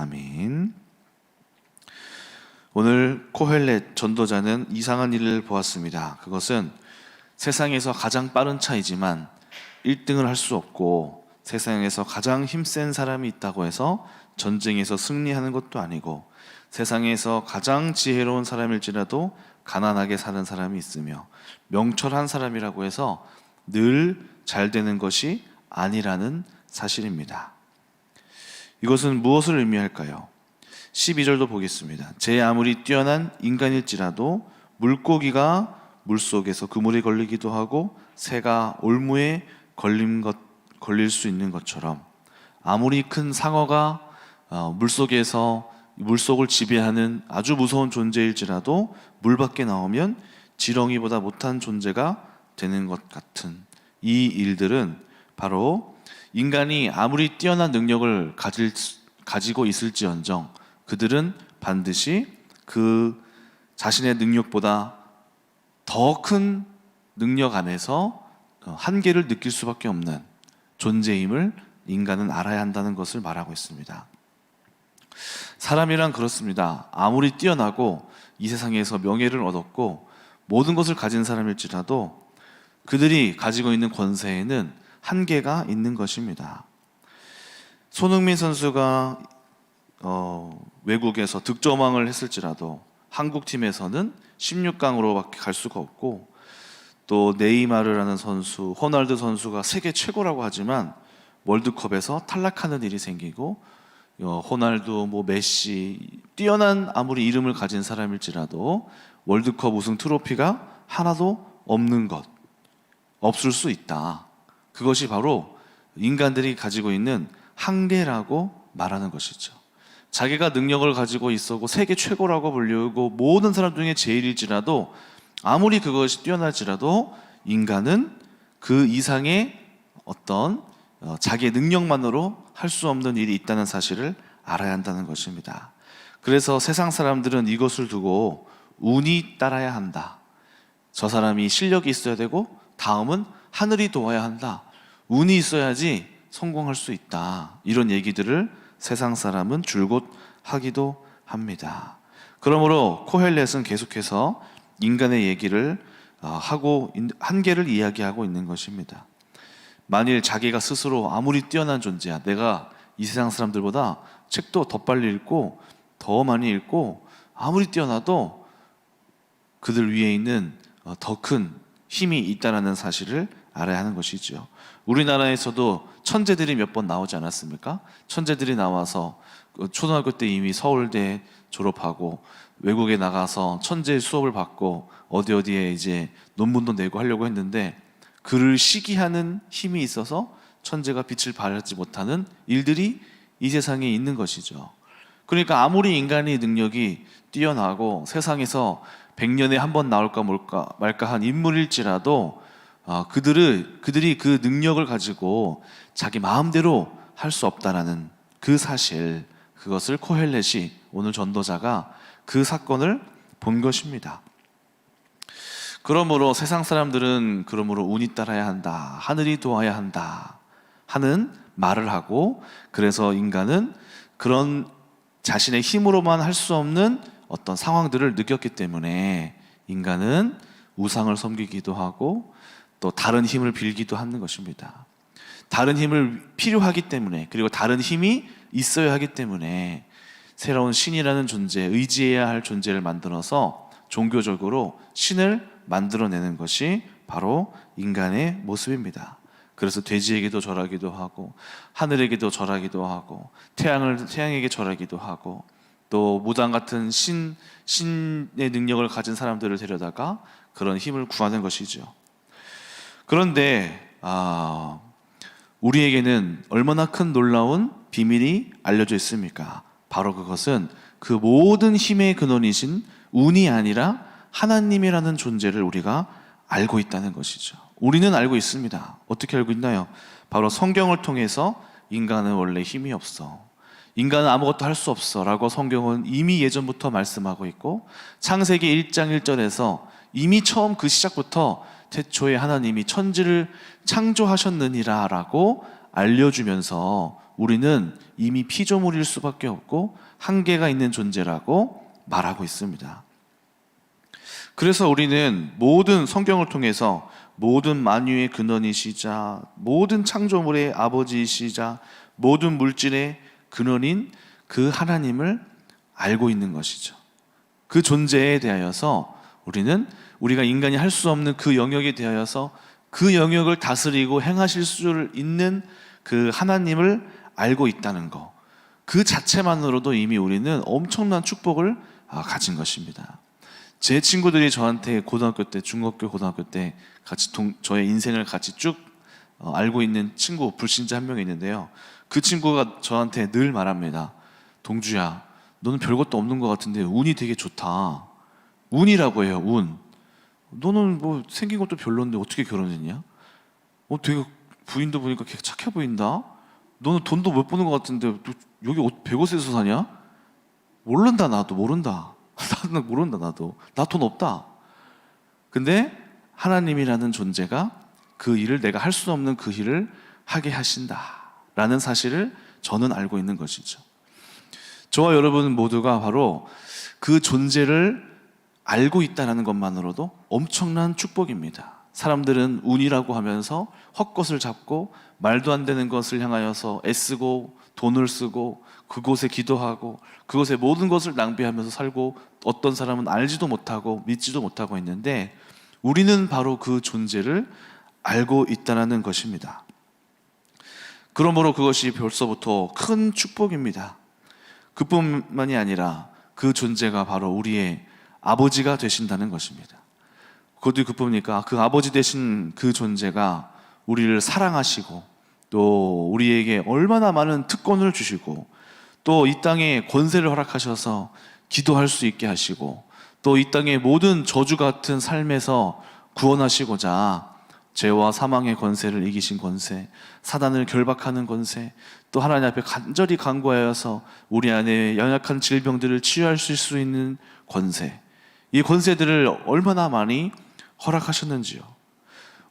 아멘. 오늘 코헬렛 전도자는 이상한 일을 보았습니다. 그것은 세상에서 가장 빠른 차이지만 1등을 할 수 없고, 세상에서 가장 힘센 사람이 있다고 해서 전쟁에서 승리하는 것도 아니고, 세상에서 가장 지혜로운 사람일지라도 가난하게 사는 사람이 있으며, 명철한 사람이라고 해서 늘 잘 되는 것이 아니라는 사실입니다. 이것은 무엇을 의미할까요? 12절도 보겠습니다. 제 아무리 뛰어난 인간일지라도 물고기가 물속에서 그물에 걸리기도 하고 새가 올무에 걸릴 수 있는 것처럼, 아무리 큰 상어가 물속에서 물속을 지배하는 아주 무서운 존재일지라도 물 밖에 나오면 지렁이보다 못한 존재가 되는 것 같은 이 일들은 바로 인간이 아무리 뛰어난 능력을 가지고 있을지언정 그들은 반드시 그 자신의 능력보다 더 큰 능력 안에서 한계를 느낄 수밖에 없는 존재임을 인간은 알아야 한다는 것을 말하고 있습니다. 사람이란 그렇습니다. 아무리 뛰어나고 이 세상에서 명예를 얻었고 모든 것을 가진 사람일지라도 그들이 가지고 있는 권세에는 한계가 있는 것입니다. 손흥민 선수가 외국에서 득점왕을 했을지라도 한국팀에서는 16강으로밖에 갈 수가 없고, 또 네이마르라는 선수, 호날두 선수가 세계 최고라고 하지만 월드컵에서 탈락하는 일이 생기고, 호날두, 메시, 뛰어난 아무리 이름을 가진 사람일지라도 월드컵 우승 트로피가 하나도 없을 수 있다. 그것이 바로 인간들이 가지고 있는 한계라고 말하는 것이죠. 자기가 능력을 가지고 있었고 세계 최고라고 불리고 모든 사람 중에 제일일지라도, 아무리 그것이 뛰어날지라도 인간은 그 이상의 어떤 자기의 능력만으로 할 수 없는 일이 있다는 사실을 알아야 한다는 것입니다. 그래서 세상 사람들은 이것을 두고 운이 따라야 한다. 저 사람이 실력이 있어야 되고 다음은 하늘이 도와야 한다. 운이 있어야지 성공할 수 있다. 이런 얘기들을 세상 사람은 줄곧 하기도 합니다. 그러므로 코헬렛은 계속해서 인간의 얘기를 하고 한계를 이야기하고 있는 것입니다. 만일 자기가 스스로 아무리 뛰어난 존재야, 내가 이 세상 사람들보다 책도 더 빨리 읽고 더 많이 읽고 아무리 뛰어나도 그들 위에 있는 더 큰 힘이 있다는 사실을 알아야 하는 것이죠. 우리나라에서도 천재들이 몇 번 나오지 않았습니까? 천재들이 나와서 초등학교 때 이미 서울대 졸업하고 외국에 나가서 천재 수업을 받고 어디에 이제 논문도 내고 하려고 했는데, 그를 시기하는 힘이 있어서 천재가 빛을 발하지 못하는 일들이 이 세상에 있는 것이죠. 그러니까 아무리 인간의 능력이 뛰어나고 세상에서 100년에 한 번 나올까 말까 한 인물일지라도 그들이 그 능력을 가지고 자기 마음대로 할 수 없다라는 그 사실, 그것을 코헬렛이, 오늘 전도자가 그 사건을 본 것입니다. 그러므로 세상 사람들은 운이 따라야 한다, 하늘이 도와야 한다 하는 말을 하고, 그래서 인간은 그런 자신의 힘으로만 할 수 없는 어떤 상황들을 느꼈기 때문에 인간은 우상을 섬기기도 하고 또 다른 힘을 빌기도 하는 것입니다. 다른 힘을 필요하기 때문에, 그리고 다른 힘이 있어야 하기 때문에 새로운 신이라는 존재, 의지해야 할 존재를 만들어서 종교적으로 신을 만들어내는 것이 바로 인간의 모습입니다. 그래서 돼지에게도 절하기도 하고 하늘에게도 절하기도 하고 태양에게 절하기도 하고, 또 무당 같은 신의 능력을 가진 사람들을 데려다가 그런 힘을 구하는 것이죠. 그런데 우리에게는 얼마나 큰 놀라운 비밀이 알려져 있습니까? 바로 그것은 그 모든 힘의 근원이신 운이 아니라 하나님이라는 존재를 우리가 알고 있다는 것이죠. 우리는 알고 있습니다. 어떻게 알고 있나요? 바로 성경을 통해서 인간은 원래 힘이 없어, 인간은 아무것도 할 수 없어 라고 성경은 이미 예전부터 말씀하고 있고, 창세기 1장 1절에서 이미 처음 그 시작부터 태초에 하나님이 천지를 창조하셨느니라 라고 알려주면서 우리는 이미 피조물일 수밖에 없고 한계가 있는 존재라고 말하고 있습니다. 그래서 우리는 모든 성경을 통해서 모든 만유의 근원이시자, 모든 창조물의 아버지이시자, 모든 물질의 근원인 그 하나님을 알고 있는 것이죠. 그 존재에 대하여서 우리가 인간이 할 수 없는 그 영역에 대하여서 그 영역을 다스리고 행하실 수 있는 그 하나님을 알고 있다는 것, 그 자체만으로도 이미 우리는 엄청난 축복을 가진 것입니다. 제 친구들이 저한테 고등학교 때, 중학교, 고등학교 때 같이 저의 인생을 같이 쭉 알고 있는 친구, 불신자 한 명이 있는데요. 그 친구가 저한테 늘 말합니다. 동주야, 너는 별것도 없는 것 같은데 운이 되게 좋다. 운이라고 해요, 운. 너는 뭐 생긴 것도 별론데 어떻게 결혼했냐? 되게 부인도 보니까 되게 착해 보인다. 너는 돈도 못 버는 것 같은데 너 여기 100옷에서 사냐? 모른다, 나도 모른다. 나도 모른다, 나도. 나 돈 없다. 근데 하나님이라는 존재가 그 일을, 내가 할 수 없는 그 일을 하게 하신다라는 사실을 저는 알고 있는 것이죠. 저와 여러분 모두가 바로 그 존재를 알고 있다는 것만으로도 엄청난 축복입니다. 사람들은 운이라고 하면서 헛것을 잡고 말도 안 되는 것을 향하여서 애쓰고 돈을 쓰고 그곳에 기도하고 그곳에 모든 것을 낭비하면서 살고, 어떤 사람은 알지도 못하고 믿지도 못하고 있는데, 우리는 바로 그 존재를 알고 있다는 것입니다. 그러므로 그것이 벌써부터 큰 축복입니다. 그뿐만이 아니라 그 존재가 바로 우리의 아버지가 되신다는 것입니다. 그것도 그뿐이니까 그 아버지 되신 그 존재가 우리를 사랑하시고 또 우리에게 얼마나 많은 특권을 주시고 또 이 땅에 권세를 허락하셔서 기도할 수 있게 하시고 또 이 땅의 모든 저주 같은 삶에서 구원하시고자 죄와 사망의 권세를 이기신 권세, 사단을 결박하는 권세, 또 하나님 앞에 간절히 간구하여서 우리 안에 연약한 질병들을 치유할 수 있는 권세, 이 권세들을 얼마나 많이 허락하셨는지요.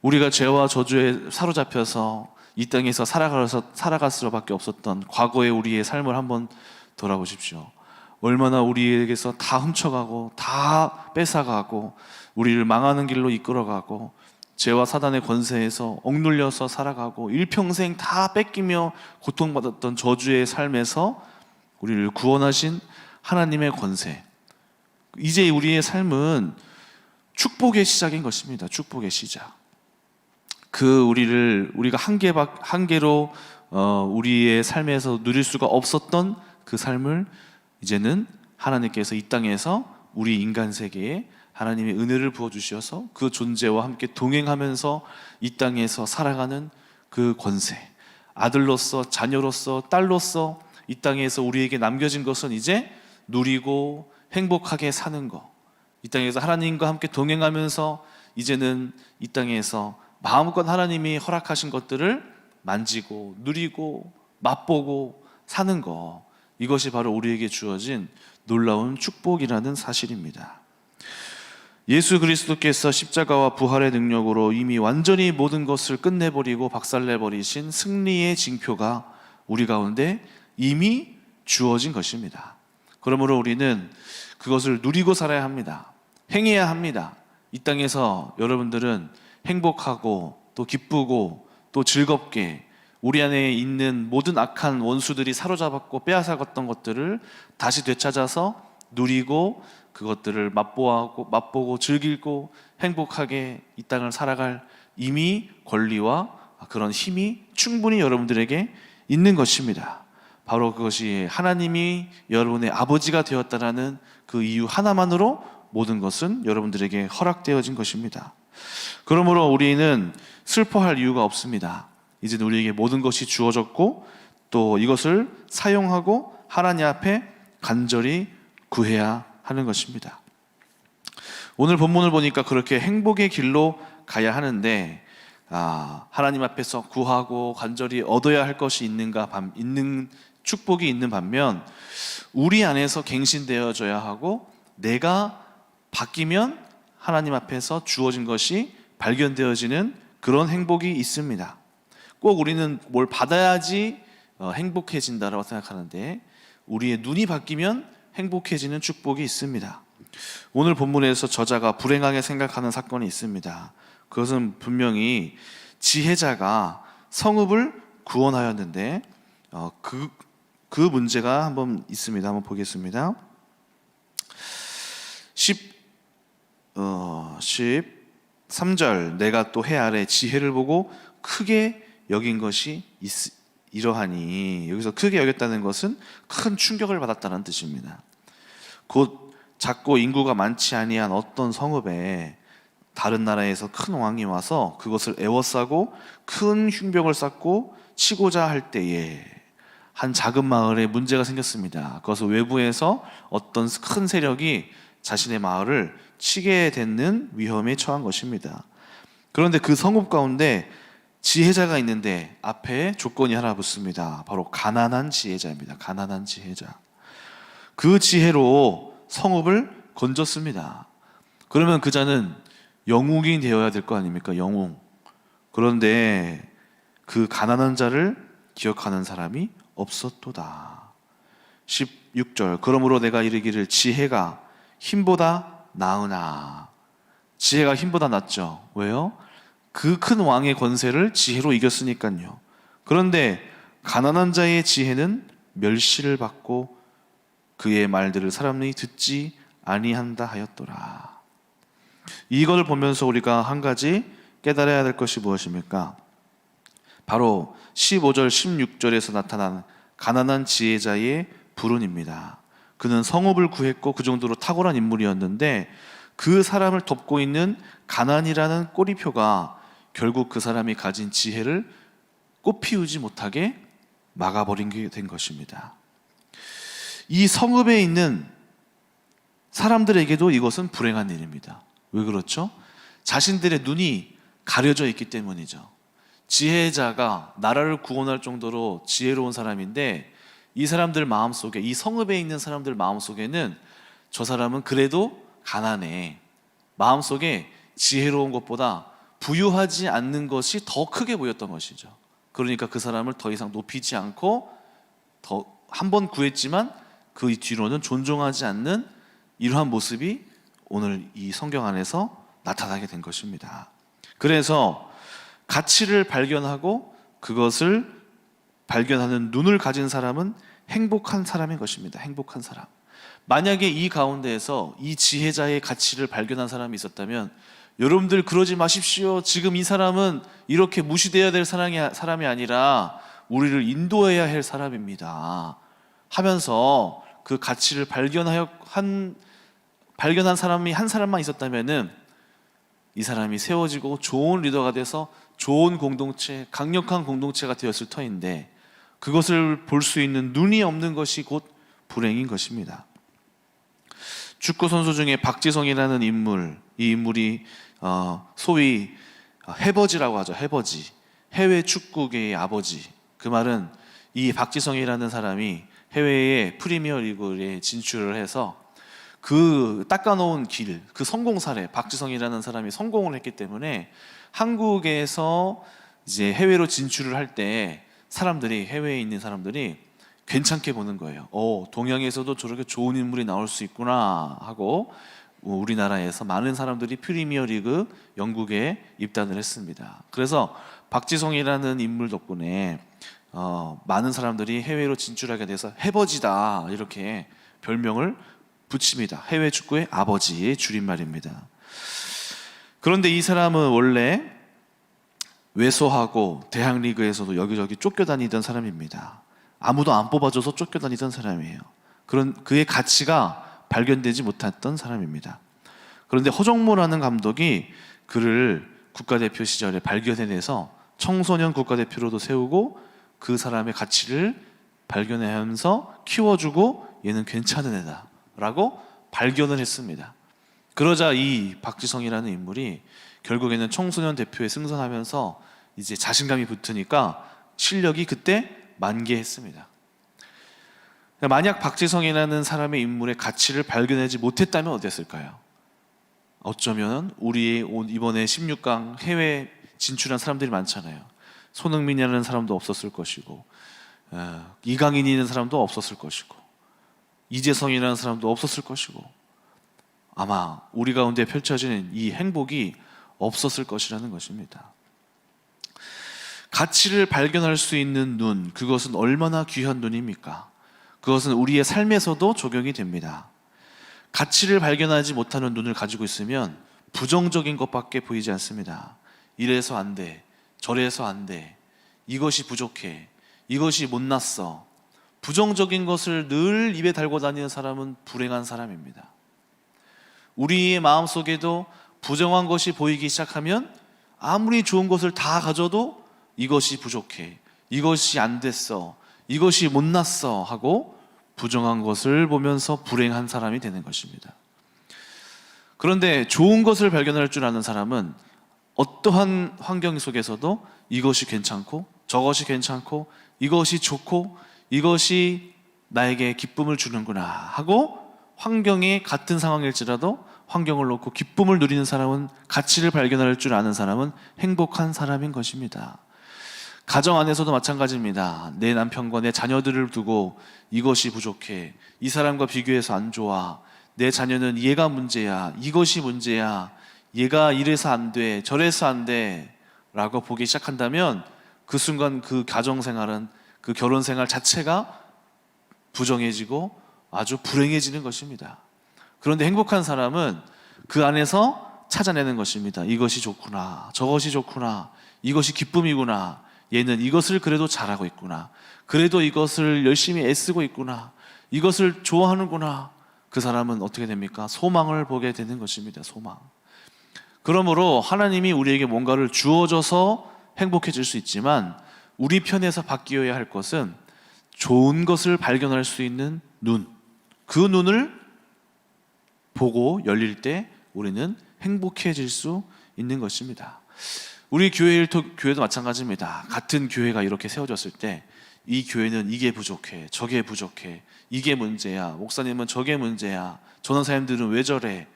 우리가 죄와 저주에 사로잡혀서 이 땅에서 살아갈 수밖에 없었던 과거의 우리의 삶을 한번 돌아보십시오. 얼마나 우리에게서 다 훔쳐가고 다 뺏어가고 우리를 망하는 길로 이끌어가고 죄와 사단의 권세에서 억눌려서 살아가고 일평생 다 뺏기며 고통받았던 저주의 삶에서 우리를 구원하신 하나님의 권세, 이제 우리의 삶은 축복의 시작인 것입니다. 축복의 시작. 우리가 한계로 우리의 삶에서 누릴 수가 없었던 그 삶을 이제는 하나님께서 이 땅에서 우리 인간 세계에 하나님의 은혜를 부어주셔서 그 존재와 함께 동행하면서 이 땅에서 살아가는 그 권세, 아들로서, 자녀로서, 딸로서 이 땅에서 우리에게 남겨진 것은 이제 누리고 행복하게 사는 것, 이 땅에서 하나님과 함께 동행하면서 이제는 이 땅에서 마음껏 하나님이 허락하신 것들을 만지고 누리고 맛보고 사는 것, 이것이 바로 우리에게 주어진 놀라운 축복이라는 사실입니다. 예수 그리스도께서 십자가와 부활의 능력으로 이미 완전히 모든 것을 끝내버리고 박살내버리신 승리의 징표가 우리 가운데 이미 주어진 것입니다. 그러므로 우리는 그것을 누리고 살아야 합니다. 행해야 합니다. 이 땅에서 여러분들은 행복하고 또 기쁘고 또 즐겁게 우리 안에 있는 모든 악한 원수들이 사로잡았고 빼앗아갔던 것들을 다시 되찾아서 누리고 그것들을 맛보고 즐기고 행복하게 이 땅을 살아갈 이미 권리와 그런 힘이 충분히 여러분들에게 있는 것입니다. 바로 그것이 하나님이 여러분의 아버지가 되었다라는 그 이유 하나만으로 모든 것은 여러분들에게 허락되어진 것입니다. 그러므로 우리는 슬퍼할 이유가 없습니다. 이제 우리에게 모든 것이 주어졌고 또 이것을 사용하고 하나님 앞에 간절히 구해야 하는 것입니다. 오늘 본문을 보니까 그렇게 행복의 길로 가야 하는데 하나님 앞에서 구하고 간절히 얻어야 할 것이 있는 축복이 있는 반면 우리 안에서 갱신되어져야 하고 내가 바뀌면 하나님 앞에서 주어진 것이 발견되어지는 그런 행복이 있습니다. 꼭 우리는 뭘 받아야지 행복해진다라고 생각하는데 우리의 눈이 바뀌면 행복해지는 축복이 있습니다. 오늘 본문에서 저자가 불행하게 생각하는 사건이 있습니다. 그것은 분명히 지혜자가 성읍을 구원하였는데 그 문제가 한번 있습니다. 한번 보겠습니다. 13절 내가 또 해 아래 지혜를 보고 크게 여긴 것이 이러하니, 여기서 크게 여겼다는 것은 큰 충격을 받았다는 뜻입니다. 곧 작고 인구가 많지 아니한 어떤 성읍에 다른 나라에서 큰 왕이 와서 그것을 에워싸고 큰 흉벽을 쌓고 치고자 할 때에 한 작은 마을에 문제가 생겼습니다. 그것은 외부에서 어떤 큰 세력이 자신의 마을을 치게 되는 위험에 처한 것입니다. 그런데 그 성읍 가운데 지혜자가 있는데 앞에 조건이 하나 붙습니다. 바로 가난한 지혜자입니다. 가난한 지혜자. 그 지혜로 성읍을 건졌습니다. 그러면 그 자는 영웅이 되어야 될 거 아닙니까? 영웅. 그런데 그 가난한 자를 기억하는 사람이 없었도다. 16절 그러므로 내가 이르기를 지혜가 힘보다 나으나. 지혜가 힘보다 낫죠. 왜요? 그 큰 왕의 권세를 지혜로 이겼으니까요. 그런데 가난한 자의 지혜는 멸시를 받고 그의 말들을 사람이 듣지 아니한다 하였더라. 이걸 보면서 우리가 한 가지 깨달아야 될 것이 무엇입니까? 바로 15절 16절에서 나타난 가난한 지혜자의 불운입니다. 그는 성읍을 구했고 그 정도로 탁월한 인물이었는데 그 사람을 덮고 있는 가난이라는 꼬리표가 결국 그 사람이 가진 지혜를 꽃피우지 못하게 막아버린 게 된 것입니다. 이 성읍에 있는 사람들에게도 이것은 불행한 일입니다. 왜 그렇죠? 자신들의 눈이 가려져 있기 때문이죠. 지혜자가 나라를 구원할 정도로 지혜로운 사람인데 이 사람들 마음속에, 이 성읍에 있는 사람들 마음속에는 저 사람은 그래도 가난해. 마음속에 지혜로운 것보다 부유하지 않는 것이 더 크게 보였던 것이죠. 그러니까 그 사람을 더 이상 높이지 않고 한 번 구했지만 그 뒤로는 존중하지 않는 이러한 모습이 오늘 이 성경 안에서 나타나게 된 것입니다. 그래서 가치를 발견하고 그것을 발견하는 눈을 가진 사람은 행복한 사람인 것입니다. 행복한 사람. 만약에 이 가운데에서 이 지혜자의 가치를 발견한 사람이 있었다면 여러분들 그러지 마십시오. 지금 이 사람은 이렇게 무시되어야 될 사람이 아니라 우리를 인도해야 할 사람입니다 하면서 그 가치를 발견한 사람이 한 사람만 있었다면은 이 사람이 세워지고 좋은 리더가 돼서 좋은 공동체, 강력한 공동체가 되었을 터인데 그것을 볼 수 있는 눈이 없는 것이 곧 불행인 것입니다. 축구 선수 중에 박지성이라는 인물, 이 인물이 소위 해버지라고 하죠. 해버지, 해외 축구계의 아버지. 그 말은 이 박지성이라는 사람이 해외의 프리미어 리그에 진출을 해서 그 닦아놓은 길, 그 성공 사례, 박지성이라는 사람이 성공을 했기 때문에 한국에서 이제 해외로 진출을 할 때 사람들이, 해외에 있는 사람들이 괜찮게 보는 거예요. 동양에서도 저렇게 좋은 인물이 나올 수 있구나 하고 우리나라에서 많은 사람들이 프리미어 리그 영국에 입단을 했습니다. 그래서 박지성이라는 인물 덕분에 많은 사람들이 해외로 진출하게 돼서 해버지다 이렇게 별명을 붙입니다. 해외 축구의 아버지의 줄임말입니다. 그런데 이 사람은 원래 왜소하고 대학리그에서도 여기저기 쫓겨다니던 사람입니다. 아무도 안 뽑아줘서 쫓겨다니던 사람이에요. 그런 그의 가치가 발견되지 못했던 사람입니다. 그런데 허정무라는 감독이 그를 국가대표 시절에 발견해내서 청소년 국가대표로도 세우고 그 사람의 가치를 발견하면서 키워주고 얘는 괜찮은 애다 라고 발견을 했습니다. 그러자 이 박지성이라는 인물이 결국에는 청소년 대표에 승선하면서 이제 자신감이 붙으니까 실력이 그때 만개했습니다. 만약 박지성이라는 사람의 인물의 가치를 발견하지 못했다면 어땠을까요? 어쩌면 우리 이번에 16강 해외 진출한 사람들이 많잖아요. 손흥민이라는 사람도 없었을 것이고 이강인이라는 사람도 없었을 것이고 이재성이라는 사람도 없었을 것이고 아마 우리 가운데 펼쳐지는 이 행복이 없었을 것이라는 것입니다. 가치를 발견할 수 있는 눈, 그것은 얼마나 귀한 눈입니까? 그것은 우리의 삶에서도 적용이 됩니다. 가치를 발견하지 못하는 눈을 가지고 있으면 부정적인 것밖에 보이지 않습니다. 이래서 안 돼, 저래서 안 돼, 이것이 부족해, 이것이 못났어. 부정적인 것을 늘 입에 달고 다니는 사람은 불행한 사람입니다. 우리의 마음속에도 부정한 것이 보이기 시작하면 아무리 좋은 것을 다 가져도 이것이 부족해, 이것이 안 됐어, 이것이 못났어 하고 부정한 것을 보면서 불행한 사람이 되는 것입니다. 그런데 좋은 것을 발견할 줄 아는 사람은 어떠한 환경 속에서도 이것이 괜찮고 저것이 괜찮고 이것이 좋고 이것이 나에게 기쁨을 주는구나 하고 환경이 같은 상황일지라도 환경을 놓고 기쁨을 누리는 사람은, 가치를 발견할 줄 아는 사람은 행복한 사람인 것입니다. 가정 안에서도 마찬가지입니다. 내 남편과 내 자녀들을 두고 이것이 부족해, 이 사람과 비교해서 안 좋아, 내 자녀는 얘가 문제야, 이것이 문제야, 얘가 이래서 안 돼, 저래서 안 돼 라고 보기 시작한다면 그 순간 그 가정생활은, 그 결혼생활 자체가 부정해지고 아주 불행해지는 것입니다. 그런데 행복한 사람은 그 안에서 찾아내는 것입니다. 이것이 좋구나, 저것이 좋구나, 이것이 기쁨이구나, 얘는 이것을 그래도 잘하고 있구나, 그래도 이것을 열심히 애쓰고 있구나, 이것을 좋아하는구나. 그 사람은 어떻게 됩니까? 소망을 보게 되는 것입니다. 소망. 그러므로 하나님이 우리에게 뭔가를 주어져서 행복해질 수 있지만 우리 편에서 바뀌어야 할 것은 좋은 것을 발견할 수 있는 눈, 그 눈을 보고 열릴 때 우리는 행복해질 수 있는 것입니다. 우리 교회도 마찬가지입니다. 같은 교회가 이렇게 세워졌을 때 이 교회는 이게 부족해, 저게 부족해, 이게 문제야, 목사님은 저게 문제야, 전원사님들은 왜 저래.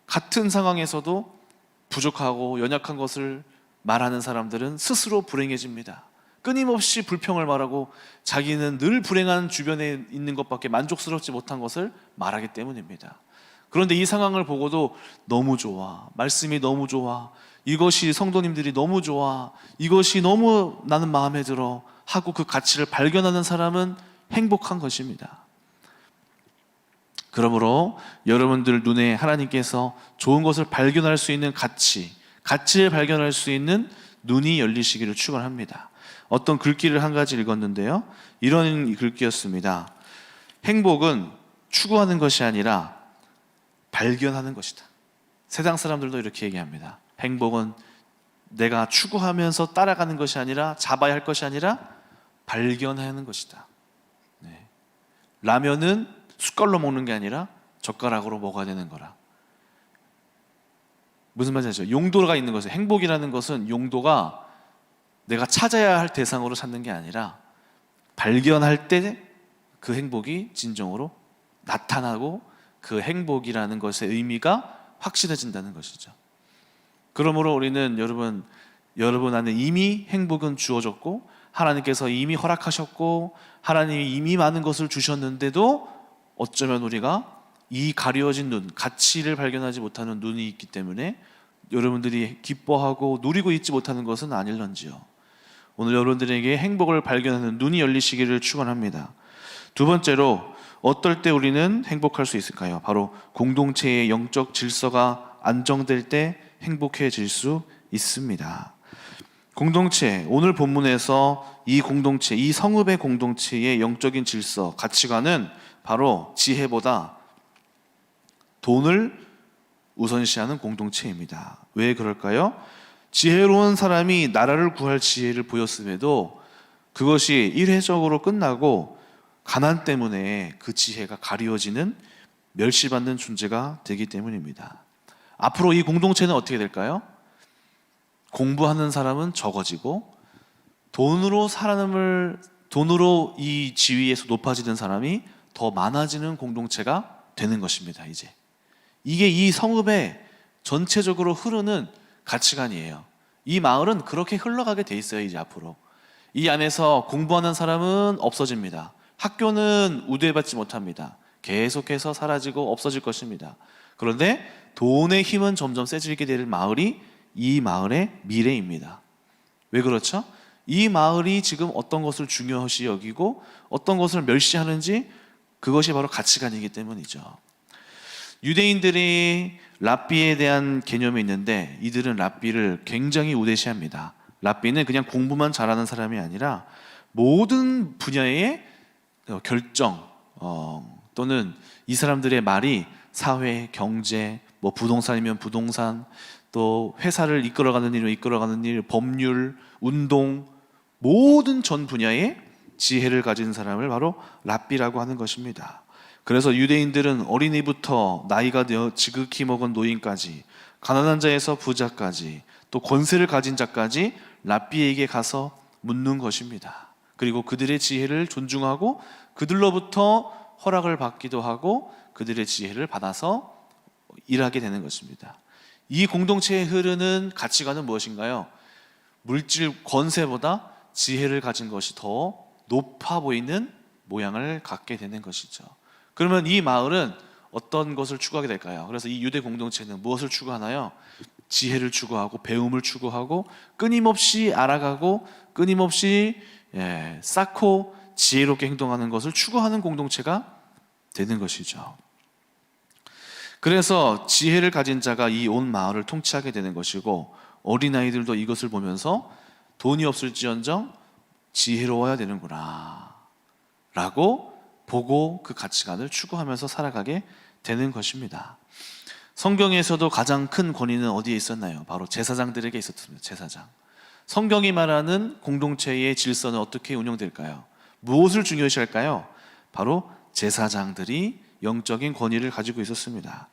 같은 상황에서도 부족하고 연약한 것을 말하는 사람들은 스스로 불행해집니다. 끊임없이 불평을 말하고 자기는 늘 불행한 주변에 있는 것밖에 만족스럽지 못한 것을 말하기 때문입니다. 그런데 이 상황을 보고도 너무 좋아, 말씀이 너무 좋아, 이것이 성도님들이 너무 좋아, 이것이 너무 나는 마음에 들어 하고 그 가치를 발견하는 사람은 행복한 것입니다. 그러므로 여러분들 눈에 하나님께서 좋은 것을 발견할 수 있는 가치를 발견할 수 있는 눈이 열리시기를 축원합니다. 어떤 글귀를 한 가지 읽었는데요, 이런 글귀였습니다. 행복은 추구하는 것이 아니라 발견하는 것이다. 세상 사람들도 이렇게 얘기합니다. 행복은 내가 추구하면서 따라가는 것이 아니라, 잡아야 할 것이 아니라 발견하는 것이다. 네. 라면은 숟갈로 먹는 게 아니라 젓가락으로 먹어야 되는 거라. 무슨 말인지 아시죠? 용도가 있는 것은, 행복이라는 것은 용도가 내가 찾아야 할 대상으로 찾는 게 아니라 발견할 때 그 행복이 진정으로 나타나고 그 행복이라는 것의 의미가 확실해진다는 것이죠. 그러므로 우리는 여러분 안에 이미 행복은 주어졌고 하나님께서 이미 허락하셨고 하나님이 이미 많은 것을 주셨는데도 어쩌면 우리가 이 가려진 눈, 가치를 발견하지 못하는 눈이 있기 때문에 여러분들이 기뻐하고 누리고 있지 못하는 것은 아닐런지요. 오늘 여러분들에게 행복을 발견하는 눈이 열리시기를 축원합니다. 두 번째로, 어떨 때 우리는 행복할 수 있을까요? 바로 공동체의 영적 질서가 안정될 때 행복해질 수 있습니다. 공동체, 오늘 본문에서 이 공동체, 이 성읍의 공동체의 영적인 질서, 가치관은 바로 지혜보다 돈을 우선시하는 공동체입니다. 왜 그럴까요? 지혜로운 사람이 나라를 구할 지혜를 보였음에도 그것이 일회적으로 끝나고 가난 때문에 그 지혜가 가리워지는, 멸시받는 존재가 되기 때문입니다. 앞으로 이 공동체는 어떻게 될까요? 공부하는 사람은 적어지고 돈으로 이 지위에서 높아지는 사람이 더 많아지는 공동체가 되는 것입니다. 이게 이 성읍의 전체적으로 흐르는 가치관이에요. 이 마을은 그렇게 흘러가게 돼 있어요. 이제 앞으로 이 안에서 공부하는 사람은 없어집니다. 학교는 우대받지 못합니다. 계속해서 사라지고 없어질 것입니다. 그런데 돈의 힘은 점점 세지게 될 마을이 이 마을의 미래입니다. 왜 그렇죠? 이 마을이 지금 어떤 것을 중요시 여기고 어떤 것을 멸시하는지, 그것이 바로 가치관이기 때문이죠. 유대인들이 랍비에 대한 개념이 있는데 이들은 랍비를 굉장히 우대시합니다. 랍비는 그냥 공부만 잘하는 사람이 아니라 모든 분야의 결정 또는 이 사람들의 말이 사회, 경제, 뭐 부동산이면 부동산, 또 회사를 이끌어가는 일이면 이끌어가는 일, 법률, 운동, 모든 전 분야의 지혜를 가진 사람을 바로 랍비라고 하는 것입니다. 그래서 유대인들은 어린이부터 나이가 되어 지극히 먹은 노인까지, 가난한 자에서 부자까지, 또 권세를 가진 자까지 랍비에게 가서 묻는 것입니다. 그리고 그들의 지혜를 존중하고 그들로부터 허락을 받기도 하고 그들의 지혜를 받아서 일하게 되는 것입니다. 이 공동체에 흐르는 가치관은 무엇인가요? 물질 권세보다 지혜를 가진 것이 더 높아 보이는 모양을 갖게 되는 것이죠. 그러면 이 마을은 어떤 것을 추구하게 될까요? 그래서 이 유대 공동체는 무엇을 추구하나요? 지혜를 추구하고 배움을 추구하고 끊임없이 알아가고 끊임없이 쌓고 지혜롭게 행동하는 것을 추구하는 공동체가 되는 것이죠. 그래서 지혜를 가진 자가 이 온 마을을 통치하게 되는 것이고, 어린아이들도 이것을 보면서 돈이 없을지언정 지혜로워야 되는구나 라고 보고 그 가치관을 추구하면서 살아가게 되는 것입니다. 성경에서도 가장 큰 권위는 어디에 있었나요? 바로 제사장들에게 있었습니다. 제사장. 성경이 말하는 공동체의 질서는 어떻게 운영될까요? 무엇을 중요시할까요? 바로 제사장들이 영적인 권위를 가지고 있었습니다.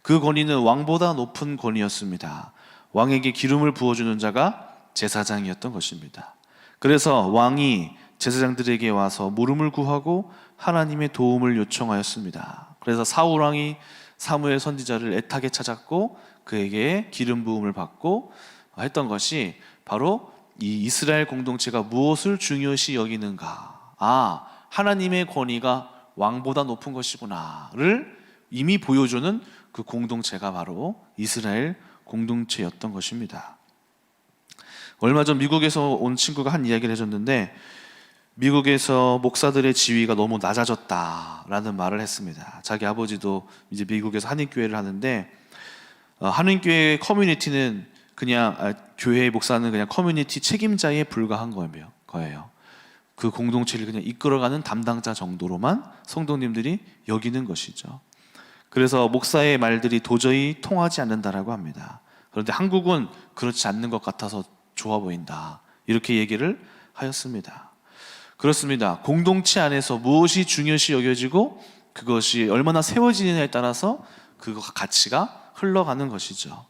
그 권위는 왕보다 높은 권위였습니다. 왕에게 기름을 부어주는 자가 제사장이었던 것입니다. 그래서 왕이 제사장들에게 와서 물음을 구하고 하나님의 도움을 요청하였습니다. 그래서 사울 왕이 사무엘 선지자를 애타게 찾았고 그에게 기름 부음을 받고 했던 것이 바로 이 이스라엘 공동체가 무엇을 중요시 여기는가, 하나님의 권위가 왕보다 높은 것이구나를 이미 보여주는 그 공동체가 바로 이스라엘 공동체였던 것입니다. 얼마 전 미국에서 온 친구가 한 이야기를 해줬는데, 미국에서 목사들의 지위가 너무 낮아졌다라는 말을 했습니다. 자기 아버지도 이제 미국에서 한인교회를 하는데, 한인교회 커뮤니티는 그냥 교회의 목사는 그냥 커뮤니티 책임자에 불과한 거예요. 그 공동체를 그냥 이끌어가는 담당자 정도로만 성도님들이 여기는 것이죠. 그래서 목사의 말들이 도저히 통하지 않는다라고 합니다. 그런데 한국은 그렇지 않는 것 같아서 좋아 보인다, 이렇게 얘기를 하였습니다. 그렇습니다. 공동체 안에서 무엇이 중요시 여겨지고 그것이 얼마나 세워지느냐에 따라서 그 가치가 흘러가는 것이죠.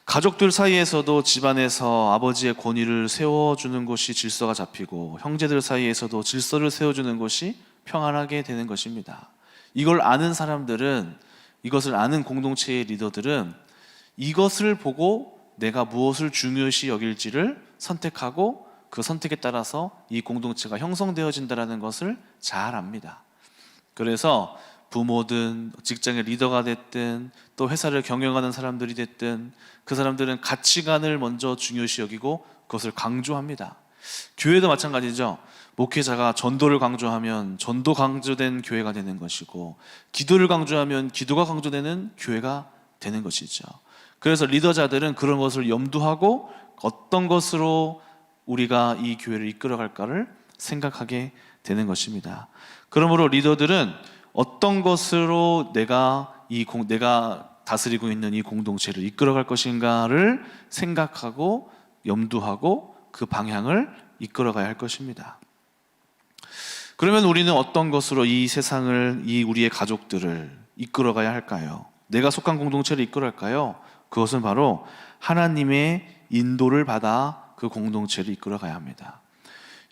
가족들 사이에서도 집안에서 아버지의 권위를 세워주는 것이 질서가 잡히고, 형제들 사이에서도 질서를 세워주는 것이 평안하게 되는 것입니다. 이걸 아는 사람들은, 이것을 아는 공동체의 리더들은 이것을 보고 내가 무엇을 중요시 여길지를 선택하고 그 선택에 따라서 이 공동체가 형성되어진다는 것을 잘 압니다. 그래서 부모든 직장의 리더가 됐든 또 회사를 경영하는 사람들이 됐든 그 사람들은 가치관을 먼저 중요시 여기고 그것을 강조합니다. 교회도 마찬가지죠. 목회자가 전도를 강조하면 전도 강조된 교회가 되는 것이고, 기도를 강조하면 기도가 강조되는 교회가 되는 것이죠. 그래서 리더자들은 그런 것을 염두하고 어떤 것으로 우리가 이 교회를 이끌어갈까를 생각하게 되는 것입니다. 그러므로 리더들은 어떤 것으로 내가 다스리고 있는 이 공동체를 이끌어갈 것인가를 생각하고 염두하고 그 방향을 이끌어가야 할 것입니다. 그러면 우리는 어떤 것으로 이 세상을, 이 우리의 가족들을 이끌어가야 할까요? 내가 속한 공동체를 이끌어갈까요? 그것은 바로 하나님의 인도를 받아 그 공동체를 이끌어가야 합니다.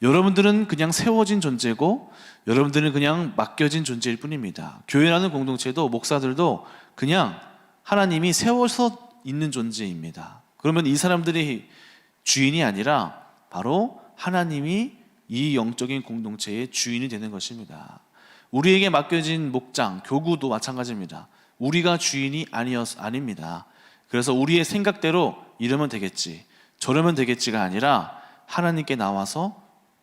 여러분들은 그냥 세워진 존재고 여러분들은 그냥 맡겨진 존재일 뿐입니다. 교회라는 공동체도 목사들도 그냥 하나님이 세워서 있는 존재입니다. 그러면 이 사람들이 주인이 아니라 바로 하나님이 이 영적인 공동체의 주인이 되는 것입니다. 우리에게 맡겨진 목장, 교구도 마찬가지입니다. 우리가 주인이 아닙니다. 그래서 우리의 생각대로 이러면 되겠지, 저러면 되겠지가 아니라 하나님께 나와서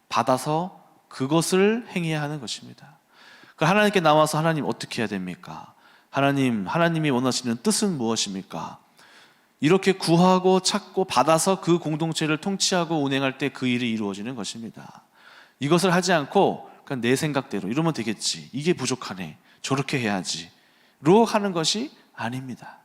받아서 그것을 행해야 하는 것입니다. 하나님께 나와서 하나님 어떻게 해야 됩니까? 하나님이 원하시는 뜻은 무엇입니까? 이렇게 구하고 찾고 받아서 그 공동체를 통치하고 운행할 때 그 일이 이루어지는 것입니다. 이것을 하지 않고 그냥 내 생각대로 이러면 되겠지, 이게 부족하네, 저렇게 해야지로 하는 것이 아닙니다.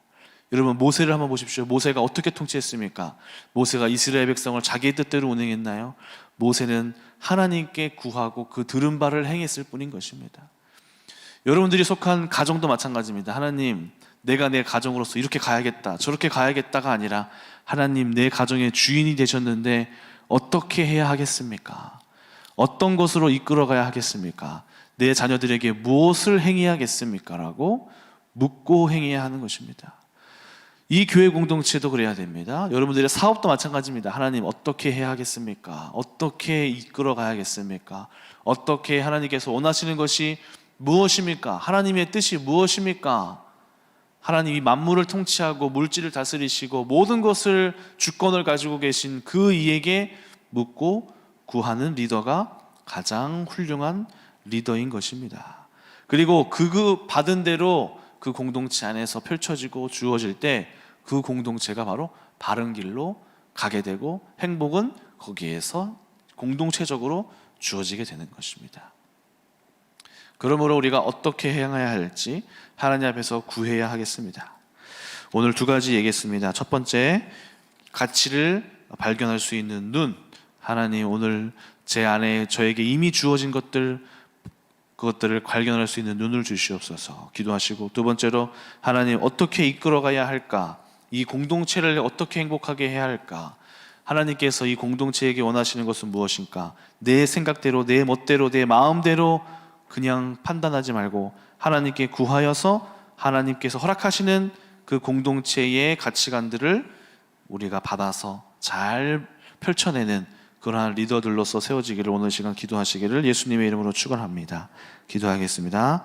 여러분, 모세를 한번 보십시오. 모세가 어떻게 통치했습니까? 모세가 이스라엘 백성을 자기의 뜻대로 운행했나요? 모세는 하나님께 구하고 그 들은 바를 행했을 뿐인 것입니다. 여러분들이 속한 가정도 마찬가지입니다. 하나님, 내가 내 가정으로서 이렇게 가야겠다, 저렇게 가야겠다가 아니라 하나님, 내 가정의 주인이 되셨는데 어떻게 해야 하겠습니까? 어떤 것으로 이끌어가야 하겠습니까? 내 자녀들에게 무엇을 행해야겠습니까? 라고 묻고 행해야 하는 것입니다. 이 교회 공동체도 그래야 됩니다. 여러분들의 사업도 마찬가지입니다. 하나님, 어떻게 해야 하겠습니까? 어떻게 이끌어 가야겠습니까? 어떻게 하나님께서 원하시는 것이 무엇입니까? 하나님의 뜻이 무엇입니까? 하나님이 만물을 통치하고 물질을 다스리시고 모든 것을 주권을 가지고 계신 그 이에게 묻고 구하는 리더가 가장 훌륭한 리더인 것입니다. 그리고 그 받은 대로 그 공동체 안에서 펼쳐지고 주어질 때 그 공동체가 바로 바른 길로 가게 되고 행복은 거기에서 공동체적으로 주어지게 되는 것입니다. 그러므로 우리가 어떻게 행해야 할지 하나님 앞에서 구해야 하겠습니다. 오늘 두 가지 얘기했습니다. 첫 번째, 가치를 발견할 수 있는 눈. 하나님, 오늘 제 안에 저에게 이미 주어진 그것들을 발견할 수 있는 눈을 주시옵소서 기도하시고, 두 번째로 하나님, 어떻게 이끌어가야 할까? 이 공동체를 어떻게 행복하게 해야 할까? 하나님께서 이 공동체에게 원하시는 것은 무엇인가? 내 생각대로, 내 멋대로, 내 마음대로 그냥 판단하지 말고 하나님께 구하여서 하나님께서 허락하시는 그 공동체의 가치관들을 우리가 받아서 잘 펼쳐내는 그러한 리더들로서 세워지기를 오늘 시간 기도하시기를 예수님의 이름으로 축원합니다. 기도하겠습니다.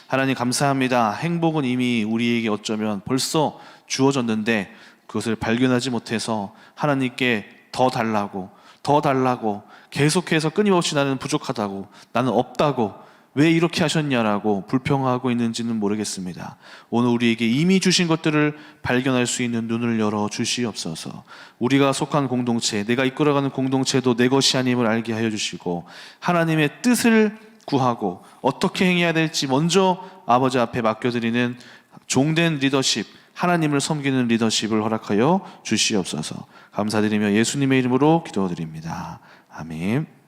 하나님, 감사합니다. 행복은 이미 우리에게 어쩌면 벌써 주어졌는데 그것을 발견하지 못해서 하나님께 더 달라고 계속해서 끊임없이 나는 부족하다고, 나는 없다고, 왜 이렇게 하셨냐라고 불평하고 있는지는 모르겠습니다. 오늘 우리에게 이미 주신 것들을 발견할 수 있는 눈을 열어 주시옵소서. 우리가 속한 공동체, 내가 이끌어가는 공동체도 내 것이 아님을 알게 하여 주시고, 하나님의 뜻을 구하고 어떻게 행해야 될지 먼저 아버지 앞에 맡겨드리는 종된 리더십, 하나님을 섬기는 리더십을 허락하여 주시옵소서. 감사드리며 예수님의 이름으로 기도드립니다. 아멘.